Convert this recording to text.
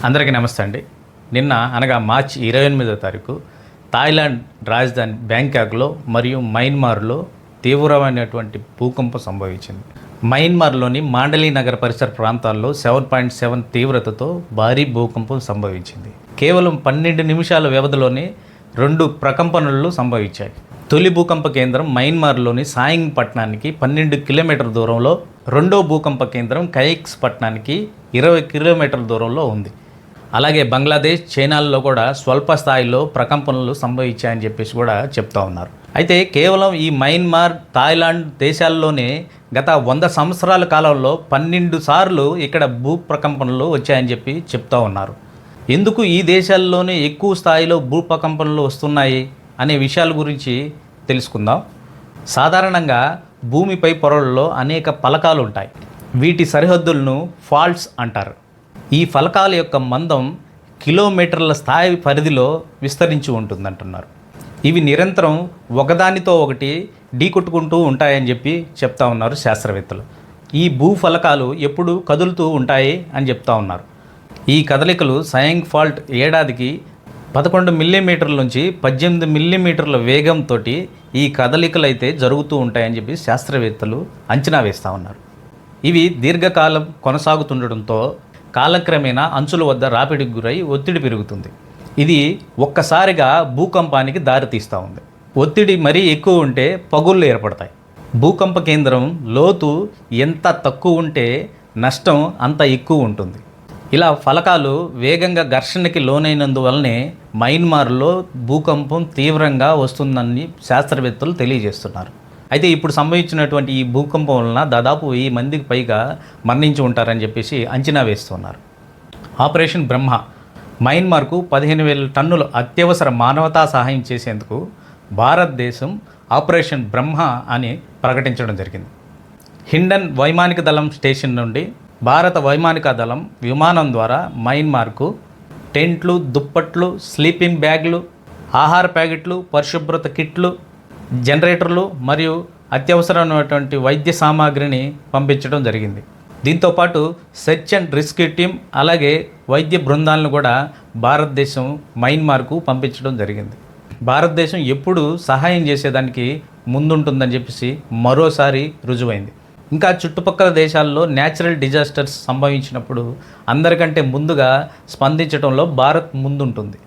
అందరికీ నమస్తే అండి. నిన్న అనగా మార్చి 28వ తారీఖు థాయిలాండ్ రాజధాని బ్యాంకాక్లో మరియు మయన్మార్లో తీవ్రమైనటువంటి భూకంపం సంభవించింది. మయన్మార్లోని మాండలీ నగర పరిసర ప్రాంతాల్లో 7.7 తీవ్రతతో భారీ భూకంపం సంభవించింది. కేవలం 12 నిమిషాల వ్యవధిలోనే 2 ప్రకంపనలు సంభవించాయి. తొలి భూకంప కేంద్రం మయన్మార్లోని సాయింగ్ పట్టణానికి 12 కిలోమీటర్ల దూరంలో, రెండో భూకంప కేంద్రం కైక్స్ పట్టణానికి 20 కిలోమీటర్ల దూరంలో ఉంది. అలాగే బంగ్లాదేశ్, చైనాల్లో కూడా స్వల్ప స్థాయిలో ప్రకంపనలు సంభవించాయని చెప్పేసి కూడా చెప్తా ఉన్నారు. అయితే కేవలం ఈ మయన్మార్, థాయిలాండ్ దేశాల్లోనే గత 100 సంవత్సరాల కాలంలో 12 సార్లు ఇక్కడ భూ ప్రకంపనలు వచ్చాయని చెప్పి చెప్తా ఉన్నారు. ఎందుకు ఈ దేశాల్లోనే ఎక్కువ స్థాయిలో భూ ప్రకంపనలు వస్తున్నాయి అనే విషయాల గురించి తెలుసుకుందాం. సాధారణంగా భూమిపై పొరల్లో అనేక ఫలకాలు ఉంటాయి. వీటి సరిహద్దులను ఫాల్ట్స్ అంటారు. ఈ ఫలకాల యొక్క మందం కిలోమీటర్ల స్థాయి పరిధిలో విస్తరించి ఉంటుందంటున్నారు. ఇవి నిరంతరం ఒకదానితో ఒకటి ఢీకొట్టుకుంటూ ఉంటాయని చెప్పి చెప్తా ఉన్నారు శాస్త్రవేత్తలు. ఈ భూఫలకాలు ఎప్పుడు కదులుతూ ఉంటాయి అని చెప్తా ఉన్నారు. ఈ కదలికలు సాయింగ్ ఫాల్ట్ ఏడాదికి 11 మిల్లీమీటర్ల నుంచి 18 మిల్లీమీటర్ల వేగంతో ఈ కదలికలు అయితే జరుగుతూ ఉంటాయని చెప్పి శాస్త్రవేత్తలు అంచనా వేస్తూ ఉన్నారు. ఇవి దీర్ఘకాలం కొనసాగుతుండడంతో కాలక్రమేణా అంచుల వద్ద రాపిడికి గురై ఒత్తిడి పెరుగుతుంది. ఇది ఒక్కసారిగా భూకంపానికి దారితీస్తూ ఉంది. ఒత్తిడి మరీ ఎక్కువ ఉంటే పగుళ్ళు ఏర్పడతాయి. భూకంప కేంద్రం లోతు ఎంత తక్కువ ఉంటే నష్టం అంత ఎక్కువ ఉంటుంది. ఇలా ఫలకాలు వేగంగా ఘర్షణకి లోనైనందువల్లనే మయన్మార్లో భూకంపం తీవ్రంగా వస్తుందని శాస్త్రవేత్తలు తెలియజేస్తున్నారు. అయితే ఇప్పుడు సంభవించినటువంటి ఈ భూకంపం వలన దాదాపు 1000 మందికి పైగా మరణించి ఉంటారని చెప్పేసి అంచనా వేస్తున్నారు. ఆపరేషన్ బ్రహ్మ మయన్మార్కు 15,000 టన్నుల అత్యవసర మానవతా సహాయం చేసేందుకు భారతదేశం ఆపరేషన్ బ్రహ్మ అని ప్రకటించడం జరిగింది. హిండన్ వైమానిక దళం స్టేషన్ నుండి భారత వైమానిక దళం విమానం ద్వారా మయన్మార్కు టెంట్లు, దుప్పట్లు, స్లీపింగ్ బ్యాగ్లు, ఆహార ప్యాకెట్లు, పరిశుభ్రత కిట్లు, జనరేటర్లు మరియు అత్యవసరమైనటువంటి వైద్య సామాగ్రిని పంపించడం జరిగింది. దీంతోపాటు సెర్చ్ అండ్ రెస్క్యూ టీమ్ అలాగే వైద్య బృందాలను కూడా భారతదేశం మయన్మార్కు పంపించడం జరిగింది. భారతదేశం ఎప్పుడు సహాయం చేసేదానికి ముందుంటుందని చెప్పేసి మరోసారి రుజువైంది. ఇంకా చుట్టుపక్కల దేశాల్లో న్యాచురల్ డిజాస్టర్స్ సంభవించినప్పుడు అందరికంటే ముందుగా స్పందించడంలో భారత్ ముందుంటుంది.